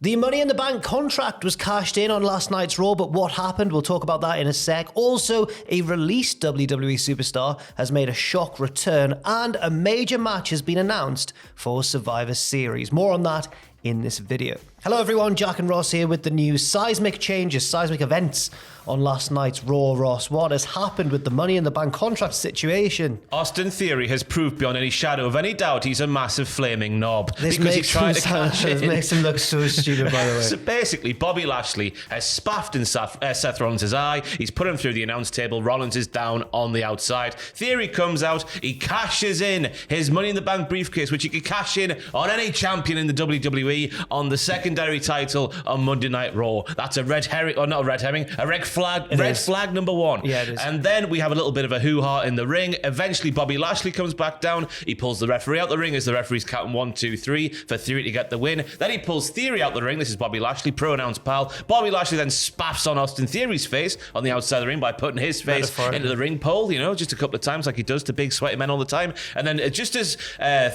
The Money in the Bank contract was cashed in on last night's Raw, but what happened? We'll talk about that in a sec. Also, a released WWE Superstar has made a shock return, and a major match has been announced for Survivor Series. More on that in this video. Hello everyone, Jack and Ross here with the news. Seismic changes, seismic events on last night's Raw. Ross, what has happened with the Money in the Bank contract situation? Austin Theory has proved beyond any shadow of any doubt he's a massive flaming knob. This makes him look so stupid, by the way. So basically, Bobby Lashley has spaffed in Seth Rollins' eye. He's put him through the announce table. Rollins is down on the outside. Theory comes out. He cashes in his Money in the Bank briefcase, which he could cash in on any champion in the WWE on the secondary title on Monday Night Raw. That's a red herring, or not a red herring, a red flag number one. Yeah, it is. And then we have a little bit of a hoo-ha in the ring. Eventually, Bobby Lashley comes back down. He pulls the referee out the ring as the referee's counting 1, 2, 3 for Theory to get the win. Then he pulls Theory out the ring. This is Bobby Lashley, pro-announced pal. Bobby Lashley then spaffs on Austin Theory's face on the outside of the ring by putting his face into the ring pole, just a couple of times like he does to big sweaty men all the time. And then just as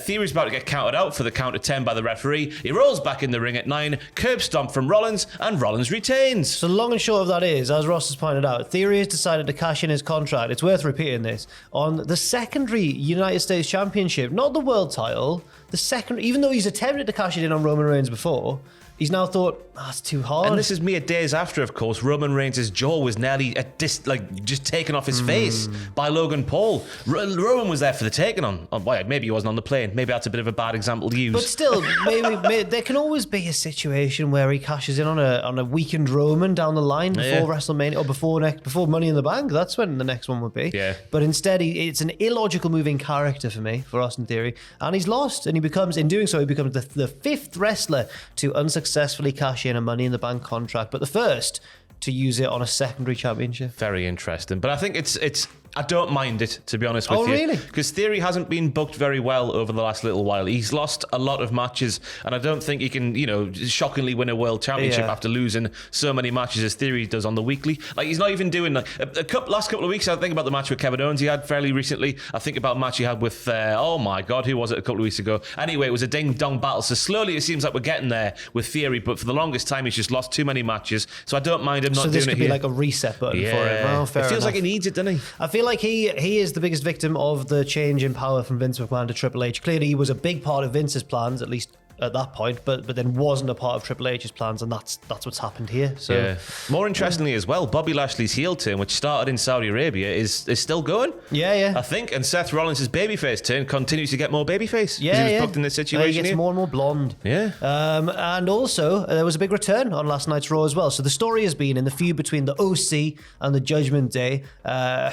Theory's about to get counted out for the count of 10 by the referee, he rolls back in the ring at 9, curb stomp from Rollins, and Rollins retains. So the long and short of that is, as Ross has pointed out, Theory has decided to cash in his contract, it's worth repeating this, on the secondary United States Championship, not the world title, the secondary, even though he's attempted to cash it in on Roman Reigns before, he's now thought, that's too hard. And this is mere days after, of course, Roman Reigns' jaw was nearly just taken off his face by Logan Paul. Roman was there for the taking on. Well, maybe he wasn't on the plane. Maybe that's a bit of a bad example to use. But still, maybe there can always be a situation where he cashes in on a weakened Roman down the line before WrestleMania or before Money in the Bank. That's when the next one would be. Yeah. But instead, it's an illogical moving character for me, for Austin Theory, and he's lost. And in doing so, he becomes the fifth wrestler to unsuccessfully cash in a Money in the Bank contract, but the first to use it on a secondary championship. Very interesting. But I think it's I don't mind it, to be honest with you. Oh, really? Because Theory hasn't been booked very well over the last little while. He's lost a lot of matches, and I don't think he can, shockingly win a world championship after losing so many matches as Theory does on the weekly. Like, he's not even doing last couple of weeks. I think about the match with Kevin Owens he had fairly recently. I think about a match he had with, oh my God, who was it a couple of weeks ago? Anyway, it was a ding-dong battle. So slowly it seems like we're getting there with Theory, but for the longest time he's just lost too many matches. So I don't mind him not doing it here. So this could be like a reset button for him. Well, fair it feels enough. like he needs it, doesn't he? I feel like he is the biggest victim of the change in power from Vince McMahon to Triple H. Clearly, he was a big part of Vince's plans, at least at that point, but then wasn't a part of Triple H's plans, and that's what's happened here. So, more interestingly as well, Bobby Lashley's heel turn, which started in Saudi Arabia, is still going. Yeah. I think, and Seth Rollins' babyface turn continues to get more babyface. Yeah, he was booked in this situation. He gets more and more blonde. Yeah. And also, there was a big return on last night's Raw as well. So the story has been in the feud between the OC and the Judgment Day.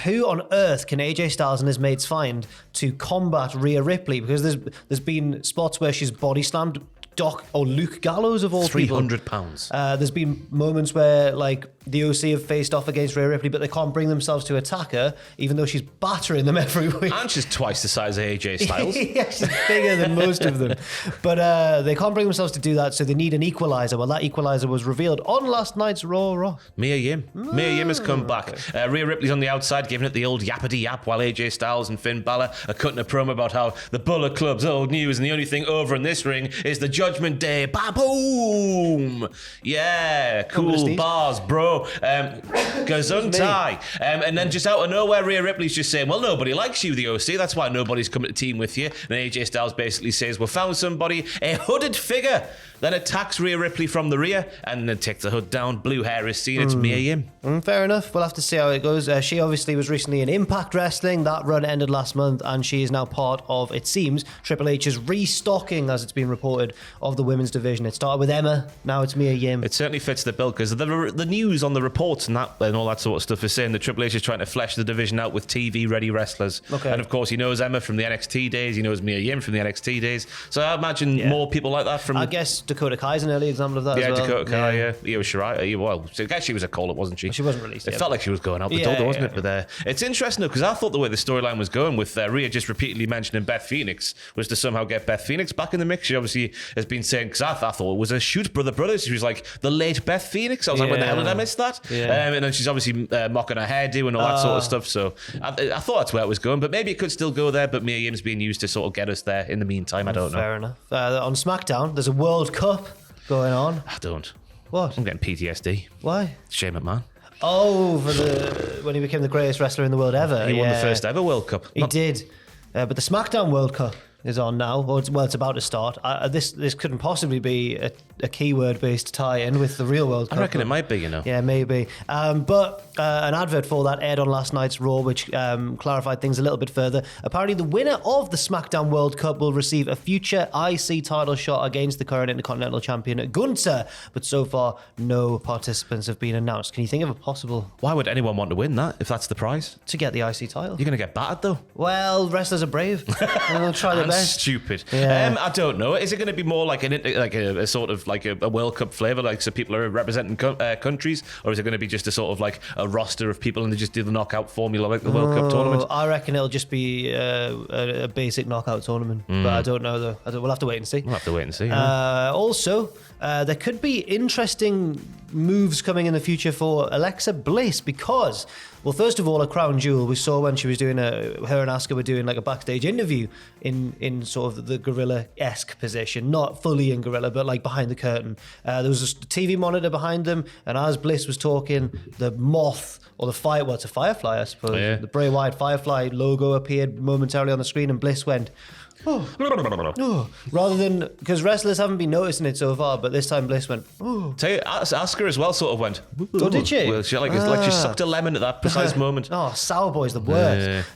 Who on earth can AJ Styles and his mates find to combat Rhea Ripley? Because there's been spots where she's body slammed Doc or Luke Gallows of all people. 300 pounds. There's been moments where the OC have faced off against Rhea Ripley, but they can't bring themselves to attack her, even though she's battering them every week. And she's twice the size of AJ Styles. Yeah, she's bigger than most of them. But they can't bring themselves to do that, so they need an equalizer. Well, that equalizer was revealed on last night's Raw. Mia Yim. Mia Yim has come back. Okay. Rhea Ripley's on the outside, giving it the old yappity yap, while AJ Styles and Finn Balor are cutting a promo about how the Bullet Club's old news, and the only thing over in this ring is the Judgment Day. Ba-boom! Yeah, cool bars, bro. Gesundheit. And then just out of nowhere, Rhea Ripley's just saying, well, nobody likes you, the OC. That's why nobody's coming to team with you. And AJ Styles basically says, we found somebody, a hooded figure, then attacks Rhea Ripley from the rear and then takes the hood down. Blue hair is seen. It's Mia Yim. Fair enough. We'll have to see how it goes. She obviously was recently in Impact Wrestling. That run ended last month, and she is now part of, it seems, Triple H's restocking, as it's been reported, of the women's division. It started with Emma, now it's Mia Yim. It certainly fits the bill, because the news on the reports and all that sort of stuff is saying that Triple H is trying to flesh the division out with TV-ready wrestlers. Okay. And of course, he knows Emma from the NXT days. He knows Mia Yim from the NXT days. So I imagine more people like that from... I guess Dakota Kai's an early example of that as well. Dakota Kai, yeah. Io Shirai. Well, I guess she was a call-up, wasn't she? She wasn't released It yet. felt like she was going out the door, wasn't it? But it's interesting, though, because I thought the way the storyline was going with Rhea just repeatedly mentioning Beth Phoenix was to somehow get Beth Phoenix back in the mix. She obviously has been saying, because I thought it was a shoot brothers. She was like the late Beth Phoenix. I was like, when the hell did I miss that? Yeah. And then she's obviously mocking her hairdo and all that sort of stuff. So I thought that's where it was going, but maybe it could still go there. But Mia Yim's being used to sort of get us there in the meantime. I don't know. Fair enough. On SmackDown, there's a World Cup going on? I don't. What? I'm getting PTSD. Why? Shane McMahon. Oh, when he became the greatest wrestler in the world ever. He won the first ever World Cup. He did. But the SmackDown World Cup is on now. Well, it's about to start. This couldn't possibly be a keyword-based tie-in with the real World Cup. I reckon it might be, Yeah, maybe. But an advert for that aired on last night's Raw, which clarified things a little bit further. Apparently, the winner of the SmackDown World Cup will receive a future IC title shot against the current Intercontinental Champion, Gunther. But so far, no participants have been announced. Can you think of a possible... Why would anyone want to win that if that's the prize? To get the IC title. You're going to get battered, though. Well, wrestlers are brave. They'll try their best. Stupid. Yeah. I don't know. Is it going to be more like a sort of like a World Cup flavour, like so people are representing countries, or is it going to be just a sort of like a roster of people and they just do the knockout formula like the World Cup tournament? I reckon it'll just be a basic knockout tournament, but I don't know though. We'll have to wait and see. We'll have to wait and see. Also, there could be interesting moves coming in the future for Alexa Bliss because, well, first of all, a crown jewel we saw when she was doing her and Asuka were doing like a backstage interview in sort of the gorilla-esque position, not fully in gorilla, but like behind the curtain. There was a TV monitor behind them, and as Bliss was talking, the moth or the fire, well, it's a firefly, I suppose. Yeah. The Bray Wyatt firefly logo appeared momentarily on the screen, and Bliss went, oh, rather than, because wrestlers haven't been noticing it so far, but this time Bliss went, oh. Tell you, Asuka as well sort of went. Oh, did she? Well, like she sucked a lemon at that precise moment. Oh, Sour Boy's the worst.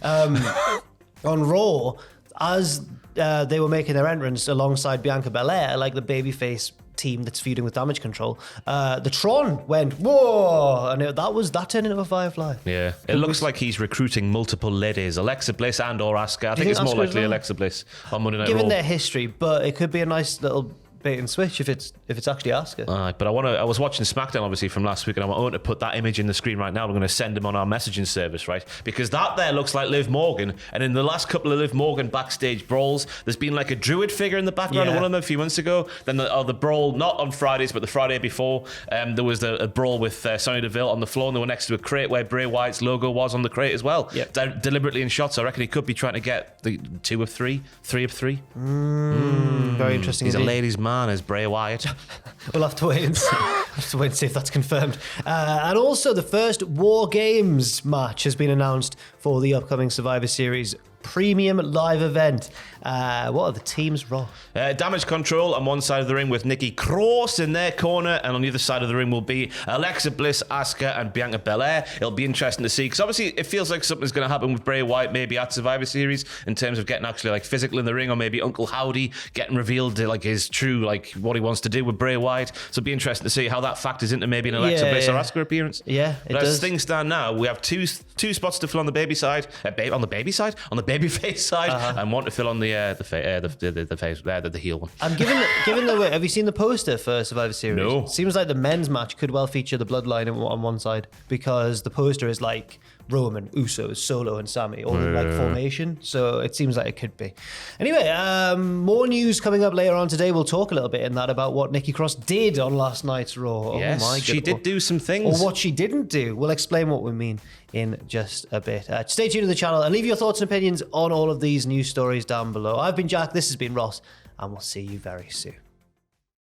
On Raw, as they were making their entrance alongside Bianca Belair, like the babyface team that's feuding with Damage Control, the Tron went, whoa, and that turned into a firefly. Yeah, it looks like he's recruiting multiple ladies, Alexa Bliss and or Asuka. I think it's more likely Alexa Bliss on Monday Night Raw. Given their history, but it could be a nice little bait and switch if it's actually Asuka. But I was watching SmackDown obviously from last week, and I want to put that image in the screen right now. I'm going to send them on our messaging service, right? Because that there looks like Liv Morgan, and in the last couple of Liv Morgan backstage brawls, there's been like a druid figure in the background of one of them a few months ago. Then the brawl, not on Fridays, but the Friday before, there was a brawl with Sonya Deville on the floor, and they were next to a crate where Bray Wyatt's logo was on the crate as well. Yep. Deliberately in shots. I reckon he could be trying to get the 2 of 3, 3 of 3. Very interesting. He's indeed. a ladies' man as Bray Wyatt. We'll have to wait and see if that's confirmed. And also, the first WarGames match has been announced for the upcoming Survivor Series premium live event. What are the teams, Raw? Damage Control on one side of the ring with Nikki Cross in their corner, and on the other side of the ring will be Alexa Bliss, Asuka, and Bianca Belair. It'll be interesting to see, because obviously it feels like something's going to happen with Bray Wyatt maybe at Survivor Series in terms of getting actually like physical in the ring, or maybe Uncle Howdy getting revealed like his true, like what he wants to do with Bray Wyatt. So it'll be interesting to see how that factors into maybe an Alexa Bliss or Asuka appearance. Yeah, it but does. As things stand now, we have two spots to fill on the baby side, on the babyface side, and one to fill on the heel one. And given the way, have you seen the poster for Survivor Series? No. It seems like the men's match could well feature the Bloodline on one side, because the poster is like Roman, Usos, Solo, and Sami all in like formation. So it seems like it could be. Anyway, more news coming up later on today. We'll talk a little bit in that about what Nikki Cross did on last night's Raw. Yes, oh my she did do some things. Or what she didn't do. We'll explain what we mean in just a bit. Stay tuned to the channel and leave your thoughts and opinions on all of these news stories down below. I've been Jack, this has been Ross, and we'll see you very soon.